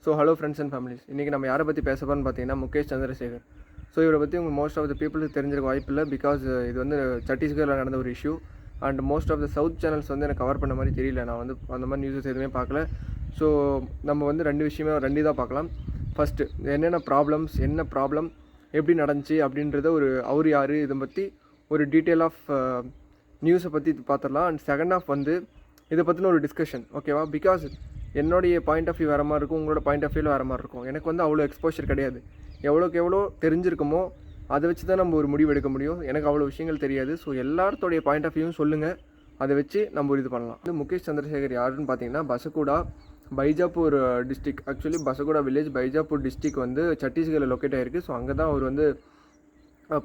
So hello friends and families, இன்றைக்கி நம்ம யாரை பற்றி பேச போகிறோம்னு பார்த்தீங்கன்னா முகேஷ் சந்திரசேகர். ஸோ இவரை பற்றி உங்களுக்கு மோஸ்ட் ஆஃப் த பீப்புளுக்கு தெரிஞ்சிருக்க வாய்ப்பு இல்லை. பிகாஸ் இது வந்து சத்தீஸ்கரில் நடந்த ஒரு issue and most of the south channels வந்து எனக்கு கவர் பண்ண மாதிரி தெரியல. நான் வந்து அந்த மாதிரி நியூஸஸ் எதுவுமே பார்க்கல. ஸோ நம்ம வந்து ரெண்டு தான் பார்க்கலாம். ஃபஸ்ட்டு என்னென்ன ப்ராப்ளம்ஸ், என்ன ப்ராப்ளம், எப்படி நடந்துச்சு அப்படின்றத அவர் யார், இதை பற்றி ஒரு டீட்டெயில் ஆஃப் நியூஸை பற்றி பார்த்துடலாம். அண்ட் செகண்ட் ஆஃப் வந்து இதை பற்றின ஒரு டிஸ்கஷன், ஓகேவா? பிகாஸ் என்னுடைய பாயிண்ட் ஆஃப் வியூ வேறு மாதிரி இருக்கும், உங்களோட பாயிண்ட் ஆஃப் வியூவில் வேறு மாதிரி இருக்கும். எனக்கு வந்து அவ்வளோ எக்ஸ்போஷர் கிடையாது. எவ்வளோக்கு எவ்வளோ தெரிஞ்சிருக்குமோ அதை வச்சு தான் நம்ம ஒரு முடிவு எடுக்க முடியும். எனக்கு அவ்வளோ விஷயங்கள் தெரியாது. ஸோ எல்லாத்தோடைய பாயிண்ட் ஆஃப் வியூவும் சொல்லுங்கள், அதை வச்சு நம்ம இது பண்ணலாம். வந்து முகேஷ் சந்திரசேகர் யாருன்னு பார்த்தீங்கன்னா Basaguda, பைஜாப்பூர் district. Actually Basaguda village பைஜாப்பூர் district வந்து சத்தீஸ்கரில் லொக்கேட் ஆகிருக்கு. ஸோ அங்கே தான் அவர் வந்து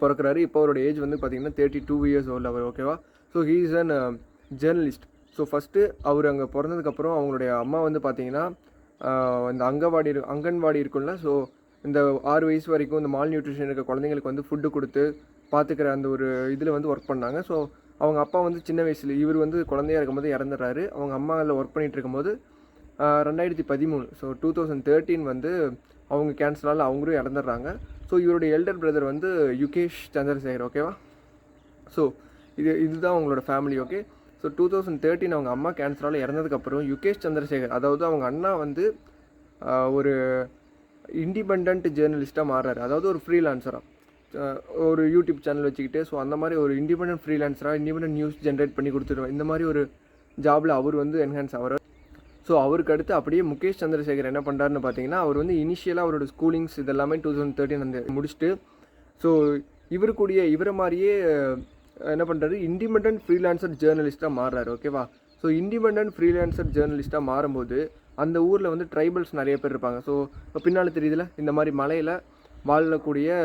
பிறக்கிறாரு. இப்போ அவரோட ஏஜ் வந்து பார்த்திங்கன்னா 32 years ஓல்டு அவர், ஓகேவா? So he is an journalist. So first அவர் அங்கே பிறந்ததுக்கப்புறம் அவங்களுடைய அம்மா வந்து பார்த்திங்கன்னா இந்த அங்கன்வாடி இருக்குல்ல, ஸோ இந்த 6 வயசு வரைக்கும் இந்த மால் நியூட்ரிஷன் இருக்க குழந்தைங்களுக்கு வந்து ஃபுட்டு கொடுத்து பார்த்துக்கிற அந்த ஒரு இதில் வந்து ஒர்க் பண்ணாங்க. ஸோ அவங்க அப்பா வந்து சின்ன வயசில், இவர் வந்து குழந்தையாக இருக்கும்போது இறந்துடுறாரு. அவங்க அம்மா அதில் ஒர்க் பண்ணிகிட்டு இருக்கும்போது 2013, ஸோ 2013 வந்து அவங்க கேன்சரால் அவங்களும் இறந்துடுறாங்க. ஸோ இவருடைய எல்டர் பிரதர் வந்து யுகேஷ் சந்திரசேகர், ஓகேவா? ஸோ இதுதான் அவங்களோட ஃபேமிலி, ஓகே? ஸோ 2013 அவங்க அம்மா கேன்சரால் இறந்ததுக்கப்புறம் யுகேஷ் சந்திரசேகர், அதாவது அவங்க அண்ணா வந்து ஒரு இண்டிபெண்ட் ஜேர்னலிஸ்ட்டாக மாறுறாரு. அதாவது ஒரு ஃப்ரீலான்சராக, ஒரு யூடியூப் சேனல் வச்சுக்கிட்டு, ஸோ அந்த மாதிரி ஒரு இண்டிபெண்ட் ஃப்ரீலான்சராக இண்டிபெண்ட் நியூஸ் ஜென்ரேட் பண்ணி கொடுத்துருவேன். இந்த மாதிரி ஒரு ஜாபில் அவர் வந்து என்ஹான்ஸ் ஆகிறார். ஸோ அவருக்கு அடுத்து அப்படியே முகேஷ் சந்திரசேகர் என்ன பண்ணுறாருன்னு பார்த்தீங்கன்னா, அவர் வந்து இனிஷியலாக அவரோட ஸ்கூலிங்ஸ் இதெல்லாமே 2013 அந்த முடிச்சுட்டு, ஸோ இவரை மாதிரியே என்ன பண்ணுறாரு, இண்டிபெண்ட் ஃப்ரீலான்சர் ஜேர்னலிஸ்ட்டாக மாறுறாரு, ஓகேவா? ஸோ இண்டிபெண்ட் ஃப்ரீலான்சர் ஜேர்னலிஸ்ட்டாக மாறும்போது அந்த ஊரில் வந்து ட்ரைபல்ஸ் நிறைய பேர் இருப்பாங்க. ஸோ இப்போ பின்னால் தெரியுதுல, இந்த மாதிரி மலையில் வாழக்கூடிய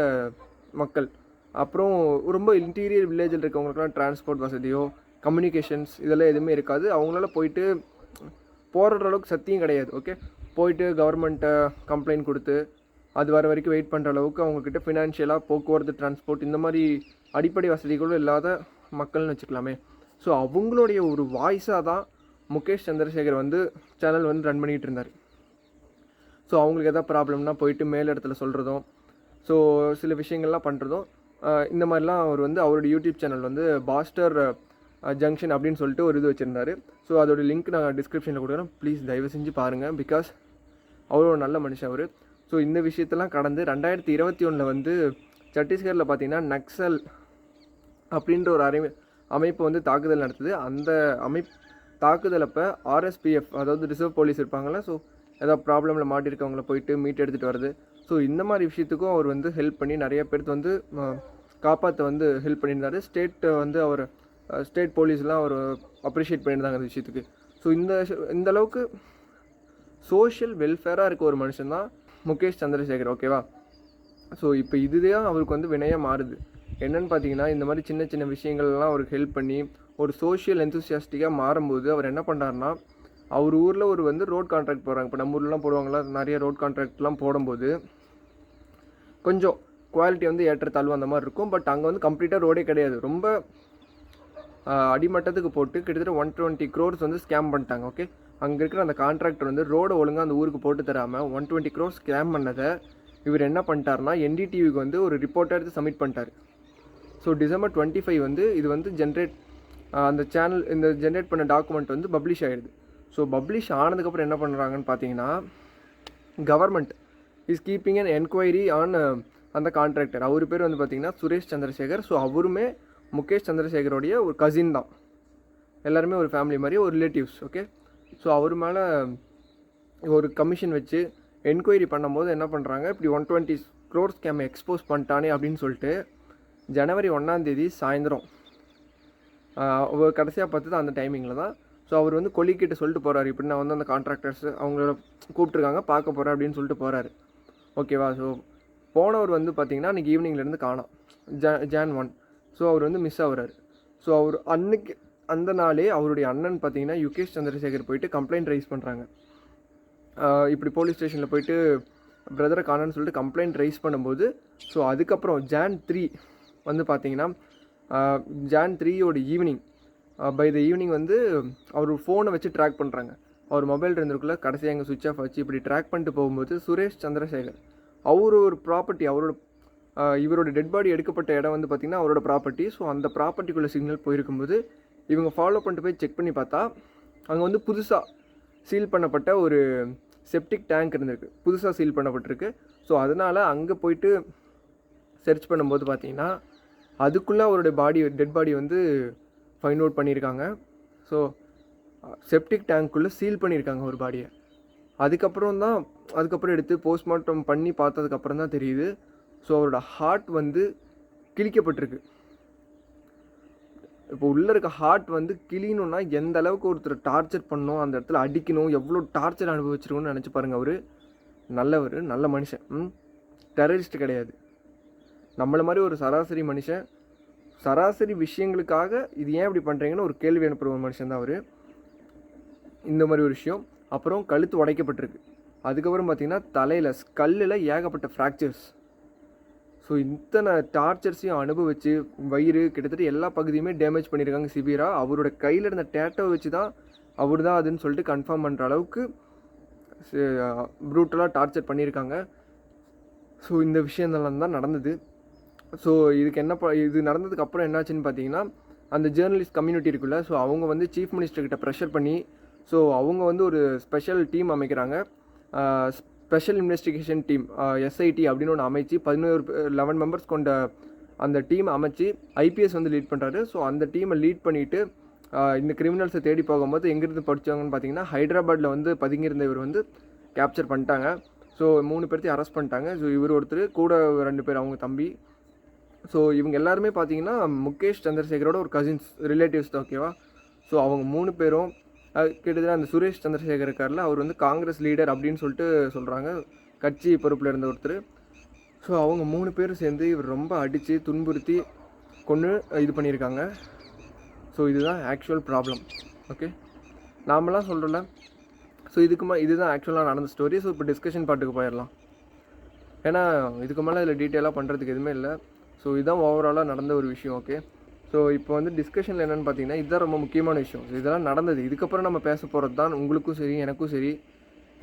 மக்கள், அப்புறம் ரொம்ப இன்டீரியர் வில்லேஜில் இருக்கவங்களுக்குலாம் டிரான்ஸ்போர்ட் வசதியோ கம்யூனிகேஷன்ஸ் இதெல்லாம் எதுவுமே இருக்காது. அவங்களால போயிட்டு போடுற அளவுக்கு சத்தியம் கிடையாது, ஓகே? போயிட்டு கவர்மெண்ட்டை கம்ப்ளைண்ட் கொடுத்து அது வர வரைக்கும் வெயிட் பண்ணுற அளவுக்கு அவங்கக்கிட்ட ஃபினான்ஷியலாக போக்குவரத்து, டிரான்ஸ்போர்ட் இந்த மாதிரி அடிப்படை வசதிகளும் இல்லாத மக்கள்னு வச்சுக்கலாமே. ஸோ அவங்களுடைய ஒரு வாய்ஸாக தான் முகேஷ் சந்திரசேகர் வந்து சேனல் வந்து ரன் பண்ணிகிட்டு இருந்தார். ஸோ அவங்களுக்கு எதாவது ப்ராப்ளம்னா போயிட்டு மேல் இடத்துல சொல்கிறதும், ஸோ சில விஷயங்கள்லாம் பண்ணுறதும், இந்த மாதிரிலாம் அவர் வந்து அவருடைய யூடியூப் சேனல் வந்து பாஸ்டர் ஜங்ஷன் அப்படின்னு சொல்லிட்டு ஒரு இது வச்சுருந்தார். ஸோ அதோடய லிங்க் நான் டிஸ்கிரிப்ஷனில் கொடுக்குறேன், ப்ளீஸ் தயவு செஞ்சு பாருங்கள். பிகாஸ் அவர் ஒரு நல்ல மனுஷன் அவர். ஸோ இந்த விஷயத்தெல்லாம் கடந்து 2021 வந்து சத்தீஸ்கரில் பார்த்திங்கன்னா நக்சல் அப்படின்ற ஒரு அமைப்பு வந்து தாக்குதல் நடத்துது. அந்த தாக்குதல் அப்போ RSPF, அதாவது ரிசர்வ் போலீஸ் இருப்பாங்கள்ல, ஸோ ஏதாவது ப்ராப்ளமில் மாட்டிருக்கவங்கள போயிட்டு மீட் எடுத்துகிட்டு வருது. ஸோ இந்த மாதிரி விஷயத்துக்கும் அவர் வந்து ஹெல்ப் பண்ணி நிறைய பேருக்கு வந்து காப்பாற்ற வந்து ஹெல்ப் பண்ணியிருந்தார். ஸ்டேட் போலீஸ்லாம் அவர் அப்ரிஷியேட் பண்ணியிருந்தாங்க அந்த விஷயத்துக்கு. ஸோ இந்த அளவுக்கு சோஷியல் வெல்ஃபேராக இருக்க ஒரு மனுஷன் தான் முகேஷ் சந்திரசேகர், ஓகேவா? ஸோ இப்போ இதுதான் அவருக்கு வந்து வினையாக மாறுது. என்னென்னு பார்த்தீங்கன்னா, இந்த மாதிரி சின்ன சின்ன விஷயங்கள்லாம் அவருக்கு ஹெல்ப் பண்ணி ஒரு சோஷியல் எந்தூசியாஸ்டிக்காக மாறும்போது அவர் என்ன பண்ணுறாருனா, அவர் ஊரில் ஒரு வந்து ரோட் கான்ட்ராக்ட் போடுறாங்க. இப்போ நம்ம ஊர்லாம் போடுவாங்களா, நிறைய ரோட் கான்ட்ராக்ட்லாம் போடும்போது கொஞ்சம் குவாலிட்டி வந்து ஏற்றத்தாழ்வு அந்த மாதிரி இருக்கும். பட் அங்கே வந்து கம்ப்ளீட்டாக ரோடே கிடையாது, ரொம்ப அடிமட்டத்துக்கு போட்டு கிட்டத்தட்ட 120 crores வந்து ஸ்கேம் பண்ணிட்டாங்க, ஓகே? அங்கே இருக்கிற அந்த கான்ட்ராக்டர் வந்து ரோடை ஒழுங்காக அந்த ஊருக்கு போட்டு தராமல் 120 crores ஸ்கேம் பண்ணதை இவர் என்ன பண்ணிட்டார்னா, NDTVக்கு வந்து ஒரு ரிப்போர்ட்டை எடுத்து சப்மிட் பண்ணிட்டார். ஸோ December 25 வந்து இது வந்து அந்த சேனல் இந்த ஜென்ரேட் பண்ண டாக்குமெண்ட் வந்து பப்ளிஷ் ஆகிடுது. ஸோ பப்ளிஷ் ஆனதுக்கப்புறம் என்ன பண்ணுறாங்கன்னு பார்த்தீங்கன்னா, government is keeping an enquiry on அந்த கான்ட்ராக்டர். அவர் பேர் வந்து பார்த்திங்கன்னா சுரேஷ் சந்திரசேகர். ஸோ அவருமே முகேஷ் சந்திரசேகரோடைய ஒரு கசின் தான். எல்லாருமே ஒரு ஃபேமிலி மாதிரி, ஒரு ரிலேட்டிவ்ஸ், ஓகே? ஸோ அவர் மேலே ஒரு கமிஷன் வச்சு என்கொயரி பண்ணும்போது என்ன பண்ணுறாங்க, இப்படி 120 crores ஸ்கேம் எக்ஸ்போஸ் பண்ணிட்டானே அப்படின்னு சொல்லிட்டு January 1 சாயந்தரம் அவர் கடைசியாக பார்த்தது அந்த டைமிங்கில் தான். ஸோ அவர் வந்து கொல்லிக்கிட்ட சொல்லிட்டு போகிறாரு, இப்படி நான் வந்து அந்த கான்ட்ராக்டர்ஸ் அவங்களோட கூப்பிட்ருக்காங்க, பார்க்க போகிறேன் அப்படின்னு சொல்லிட்டு போகிறாரு, ஓகேவா? ஸோ போனவர் வந்து பார்த்திங்கன்னா அன்றைக்கி ஈவினிங்லேருந்து காணோம், Jan 1. ஸோ அவர் வந்து மிஸ் ஆகுறாரு. ஸோ அவர் அன்னைக்கு அந்த நாளே அவருடைய அண்ணன் பார்த்திங்கன்னா யுகேஷ் சந்திரசேகர் போயிட்டு கம்ப்ளைண்ட் ரைஸ் பண்ணுறாங்க. இப்படி போலீஸ் ஸ்டேஷனில் போயிட்டு பிரதரை காணோன்னு சொல்லிட்டு கம்ப்ளைண்ட் ரைஸ் பண்ணும்போது, ஸோ அதுக்கப்புறம் Jan 3 வந்து பார்த்திங்கன்னா Jan 3 evening by the evening வந்து அவர் ஃபோனை வச்சு ட்ராக் பண்ணுறாங்க. அவர் மொபைல் இருந்திருக்குள்ள கடைசியாக எங்கள் சுவிட்ச் ஆஃப் ஆச்சு. இப்படி ட்ராக் பண்ணிட்டு போகும்போது சுரேஷ் சந்திரசேகர் அவர் ஒரு ப்ராப்பர்ட்டி, இவரோட டெட் பாடி எடுக்கப்பட்ட இடம் வந்து பார்த்திங்கன்னா அவரோட ப்ராப்பர்ட்டி. ஸோ அந்த ப்ராப்பர்ட்டிக்குள்ளே சிக்னல் போயிருக்கும்போது இவங்க ஃபாலோ பண்ணிட்டு போய் செக் பண்ணி பார்த்தா அங்கே வந்து புதுசாக சீல் பண்ணப்பட்ட ஒரு செப்டிக் டேங்க் இருந்திருக்கு, புதுசாக சீல் பண்ணப்பட்டிருக்கு. ஸோ அதனால் அங்கே போயிட்டு சர்ச் பண்ணும்போது பார்த்தீங்கன்னா அதுக்குள்ளே அவருடைய டெட் பாடி வந்து ஃபைண்ட் அவுட் பண்ணியிருக்காங்க. ஸோ செப்டிக் டேங்க்குள்ளே சீல் பண்ணியிருக்காங்க ஒரு பாடியை. அதுக்கப்புறம் எடுத்து போஸ்ட்மார்ட்டம் பண்ணி பார்த்ததுக்கப்புறம் தான் தெரியுது. ஸோ அவரோட ஹார்ட் வந்து கிழிக்கப்பட்டிருக்கு. இப்போ உள்ளே இருக்க ஹார்ட் வந்து கிளியணுன்னா எந்த அளவுக்கு ஒருத்தர் டார்ச்சர் பண்ணணும், அந்த இடத்துல அடிக்கணும், எவ்வளோ டார்ச்சர் அனுபவிச்சிருக்கணும்னு நினச்சி பாருங்கள். அவர் நல்லவர், நல்ல மனுஷன், டெரரிஸ்ட் கிடையாது. நம்மளை மாதிரி ஒரு சராசரி மனுஷன், சராசரி விஷயங்களுக்காக இது ஏன் இப்படி பண்ணுறீங்கன்னு ஒரு கேள்வி அனுப்புகிற ஒரு மனுஷன் தான் அவர். இந்த மாதிரி ஒரு விஷயம். அப்புறம் கழுத்து உடைக்கப்பட்டிருக்கு. அதுக்கப்புறம் பார்த்திங்கன்னா தலையில் ஸ்கல்லில் ஏகப்பட்ட ஃப்ராக்சர்ஸ். ஸோ இத்தனை டார்ச்சர்ஸையும் அனுபவிச்சு வயிறு கிட்டத்தட்ட எல்லா பகுதியுமே டேமேஜ் பண்ணியிருக்காங்க சிவியராக. அவரோட கையில் இருந்த டேட்டோவை வச்சு தான் அவர் தான் அதுன்னு சொல்லிட்டு கன்ஃபார்ம் பண்ணுற அளவுக்கு ப்ரூட்டலாக டார்ச்சர் பண்ணியிருக்காங்க. ஸோ இந்த விஷயங்கள்லாம் தான் நடந்தது. ஸோ இது நடந்ததுக்கப்புறம் என்னாச்சுன்னு பார்த்தீங்கன்னா அந்த ஜேர்னலிஸ்ட் கம்யூனிட்டி இருக்குல்ல, ஸோ அவங்க வந்து சீஃப் மினிஸ்டர்கிட்ட ப்ரெஷர் பண்ணி ஸோ அவங்க வந்து ஒரு ஸ்பெஷல் டீம் அமைக்கிறாங்க. ஸ்பெஷல் இன்வெஸ்டிகேஷன் டீம் எஸ்ஐடி அப்படின்னு ஒன்று அமைச்சு 11 மெம்பர்ஸ் கொண்ட அந்த டீம் அமைச்சு ஐபிஎஸ் வந்து லீட் பண்ணுறாரு. ஸோ அந்த டீமை லீட் பண்ணிவிட்டு இந்த கிரிமினல்ஸை தேடி போகும்போது எங்கேருந்து படித்தாங்கன்னு பார்த்தீங்கன்னா ஹைதராபாத்தில் வந்து பதுங்கியிருந்த இவர் வந்து கேப்சர் பண்ணிட்டாங்க. ஸோ 3 பேர்த்தையும் அரெஸ்ட் பண்ணிட்டாங்க. ஸோ இவர் ஒருத்தர் கூட 2 பேர் அவங்க தம்பி. ஸோ இவங்க எல்லாருமே பார்த்தீங்கன்னா முகேஷ் சந்திரசேகரோட ஒரு கசின்ஸ் ரிலேட்டிவ்ஸ் தான், ஓகேவா. ஸோ அவங்க 3 பேரும் கிட்டத்தட்ட அந்த சுரேஷ் சந்திரசேகர் இருக்கார்ல, அவர் வந்து காங்கிரஸ் லீடர் அப்படின்னு சொல்லிட்டு சொல்கிறாங்க, கட்சி பொறுப்பில் இருந்த ஒருத்தர். ஸோ அவங்க 3 பேரும் சேர்ந்து இவர் ரொம்ப அடித்து துன்புறுத்தி கொண்டு இது பண்ணியிருக்காங்க. ஸோ இதுதான் ஆக்சுவல் ப்ராப்ளம், ஓகே. நாமெல்லாம் சொல்கிறோம்ல, ஸோ இதுதான் ஆக்சுவலாக நடந்த ஸ்டோரி. ஸோ இப்போ டிஸ்கஷன் பார்ட்டுக்கு போயிடலாம். ஏன்னா இதுக்கு மேலே இதில் டீட்டெயிலாக பண்ணுறதுக்கு எதுவுமே இல்லை. ஸோ இதுதான் ஓவராலாக நடந்த ஒரு விஷயம், ஓகே. ஸோ இப்போ வந்து டிஸ்கஷனில் என்னென்னு பார்த்தீங்கன்னா இதுதான் ரொம்ப முக்கியமான விஷயம். ஸோ இதெல்லாம் நடந்தது. இதுக்கப்புறம் நம்ம பேச போகிறது தான் உங்களுக்கும் சரி எனக்கும் சரி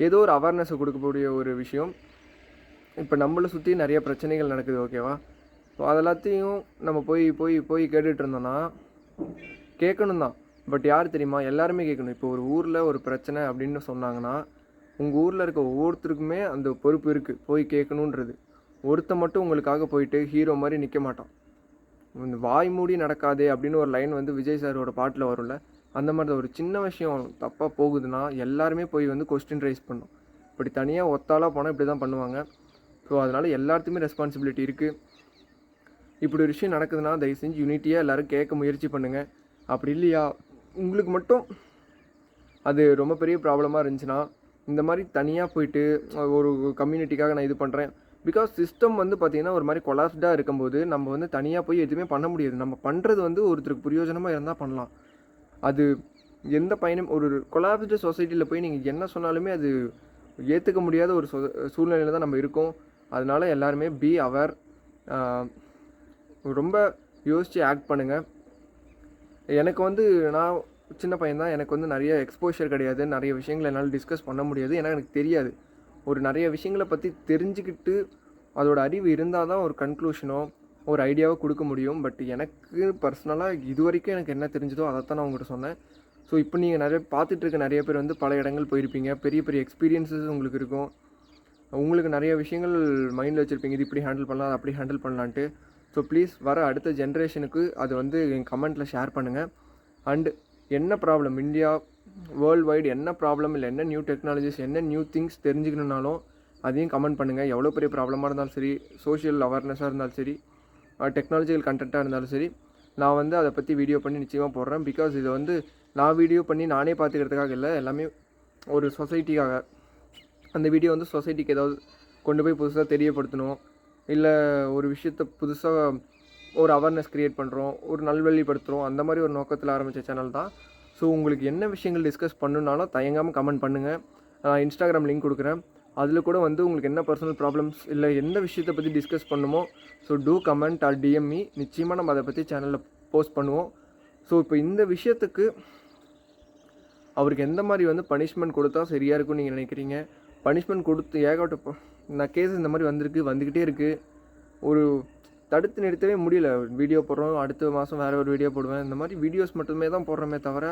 ஏதோ ஒரு அவேர்னஸை கொடுக்கக்கூடிய ஒரு விஷயம். இப்போ நம்மளை சுற்றி நிறைய பிரச்சனைகள் நடக்குது, ஓகேவா. ஸோ அதெல்லாத்தையும் நம்ம போய் கேட்டுட்டு இருந்தோன்னா கேட்கணும் தான். பட் யார் தெரியுமா, எல்லாருமே கேட்கணும். இப்போ ஒரு ஊரில் ஒரு பிரச்சனை அப்படின்னு சொன்னாங்கன்னா உங்கள் ஊரில் இருக்க ஒவ்வொருத்தருக்குமே அந்த பொறுப்பு இருக்குது, போய் கேட்கணுன்றது. ஒருத்த மட்டும் உங்களுக்காக போயிட்டு ஹீரோ மாதிரி நிற்க மாட்டான். இந்த வாய் மூடி நடக்காதே அப்படின்னு ஒரு லைன் வந்து விஜய் சாரோட பாட்டில் வரும்ல, அந்த மாதிரி தான் ஒரு சின்ன விஷயம் தப்பாக போகுதுன்னா எல்லாருமே போய் வந்து கொஸ்டின் ரைஸ் பண்ணும். இப்படி தனியாக ஒத்தாலாக போனால் இப்படி தான் பண்ணுவாங்க. ஸோ அதனால் எல்லாத்துக்குமே ரெஸ்பான்சிபிலிட்டி இருக்குது. இப்படி ஒரு விஷயம் நடக்குதுன்னா தயவு செஞ்சு யூனிட்டியாக எல்லோரும் கேட்க முயற்சி பண்ணுங்கள். அப்படி இல்லையா உங்களுக்கு மட்டும் அது ரொம்ப பெரிய ப்ராப்ளமாக இருந்துச்சுன்னா இந்த மாதிரி தனியாக போயிட்டு ஒரு கம்யூனிட்டிக்காக நான் இது பண்ணுறேன். பிகாஸ் சிஸ்டம் வந்து பார்த்திங்கன்னா ஒரு மாதிரி கொலாப்ஸ்டாக இருக்கும்போது நம்ம வந்து தனியாக போய் எதுவுமே பண்ண முடியாது. நம்ம பண்ணுறது வந்து ஒருத்தருக்கு பிரயோஜனமாக இருந்தால் பண்ணலாம். அது எந்த பயனும் ஒரு கொலாப்ஸ்டு சொசைட்டியில் போய் நீங்கள் என்ன சொன்னாலுமே அது ஏற்றுக்க முடியாத ஒரு சூழ்நிலையில் தான் நம்ம இருக்கோம். அதனால் எல்லாருமே பி அவர், ரொம்ப யோசித்து ஆக்ட் பண்ணுங்கள். எனக்கு வந்து நான் சின்ன பையன் தான், எனக்கு வந்து நிறைய எக்ஸ்போஷர் கிடையாது, நிறைய விஷயங்கள் என்னால் டிஸ்கஸ் பண்ண முடியாது, ஏன்னா எனக்கு தெரியாது. ஒரு நிறைய விஷயங்களை பற்றி தெரிஞ்சுக்கிட்டு அதோட அறிவு இருந்தால் தான் ஒரு கன்க்ளூஷனோ ஒரு ஐடியாவோ கொடுக்க முடியும். பட் எனக்கு பர்சனலாக இது வரைக்கும் எனக்கு என்ன தெரிஞ்சதோ அதைத்தான் நான் உங்கள்கிட்ட சொன்னேன். ஸோ இப்போ நீங்கள் நிறைய பார்த்துட்ருக்க நிறைய பேர் வந்து பல இடங்கள் போயிருப்பீங்க, பெரிய பெரிய எக்ஸ்பீரியன்ஸஸ் உங்களுக்கு இருக்கும், உங்களுக்கு நிறைய விஷயங்கள் மைண்டில் வச்சுருப்பீங்க, இது இப்படி ஹேண்டில் பண்ணலாம், அப்படி ஹேண்டில் பண்ணலான்ட்டு. ஸோ ப்ளீஸ் வர அடுத்த ஜென்ரேஷனுக்கு அது வந்து என் கமெண்ட்டில் ஷேர் பண்ணுங்கள். அண்டு என்ன ப்ராப்ளம் இந்தியா வேர்ல்டு வைடு என்ன ப்ராப்ளம் இல்லை, என்ன நியூ டெக்னாலஜிஸ், என்ன நியூ திங்ஸ் தெரிஞ்சுக்கணுன்னாலும் அதையும் கமெண்ட் பண்ணுங்கள். எவ்வளோ பெரிய ப்ராப்ளமாக இருந்தாலும் சரி, சோஷியல் அவேர்னஸாக இருந்தாலும் சரி, டெக்னாலஜிக்கல் கண்டென்ட்டாக இருந்தாலும் சரி, நான் வந்து அதை பற்றி வீடியோ பண்ணி நிச்சயமாக போடுறேன். பிகாஸ் இது வந்து நான் வீடியோ பண்ணி நானே பார்த்துக்கிறதுக்காக இல்லை, எல்லாமே ஒரு சொசைட்டிக்காக. அந்த வீடியோ வந்து சொசைட்டிக்கு ஏதாவது கொண்டு போய் புதுசாக தெரியப்படுத்தணும், இல்லை ஒரு விஷயத்தை புதுசாக ஒரு அவேர்னஸ் க்ரியேட் பண்ணுறோம், ஒரு நல்வழிப்படுத்துகிறோம், அந்த மாதிரி ஒரு நோக்கத்தில் ஆரம்பித்த சேனல் தான். ஸோ உங்களுக்கு என்ன விஷயங்கள் டிஸ்கஸ் பண்ணுனாலும் தயங்காமல் கமெண்ட் பண்ணுங்கள். நான் இன்ஸ்டாகிராம் லிங்க் கொடுக்குறேன், அதில் கூட வந்து உங்களுக்கு என்ன பர்சனல் ப்ராப்ளம்ஸ் இல்லை எந்த விஷயத்தை பற்றி டிஸ்கஸ் பண்ணுமோ so to comment or DM, நிச்சயமாக நம்ம அதை பற்றி சேனலில் போஸ்ட் பண்ணுவோம். ஸோ இப்போ இந்த விஷயத்துக்கு அவருக்கு எந்த மாதிரி வந்து பனிஷ்மெண்ட் கொடுத்தா சரியாக இருக்கும்னு நீங்கள் நினைக்கிறீங்க? பனிஷ்மெண்ட் கொடுத்து ஏகப்பட்ட நான் கேஸ் இந்த மாதிரி வந்துக்கிட்டே இருக்குது. ஒரு தடுத்து நிறுத்தவே முடியல. வீடியோ போடுறோம், அடுத்த மாதம் வேறு ஒரு வீடியோ போடுவேன். இந்த மாதிரி வீடியோஸ் மட்டுமே தான் போடுறோமே தவிர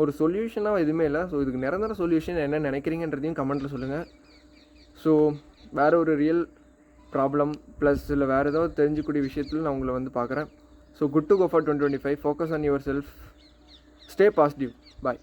ஒரு சொல்யூஷனாக எதுவுமே இல்லை. ஸோ இதுக்கு நிரந்தர சொல்யூஷன் என்ன நினைக்கிறீங்கன்றதையும் கமெண்ட்டில் சொல்லுங்கள். ஸோ வேறு ஒரு ரியல் ப்ராப்ளம் ப்ளஸ் இல்லை வேறு ஏதாவது தெரிஞ்சக்கூடிய விஷயத்தில் நான் உங்களை வந்து பார்க்குறேன். So good to go for 2025. Focus on yourself. Stay positive. Bye.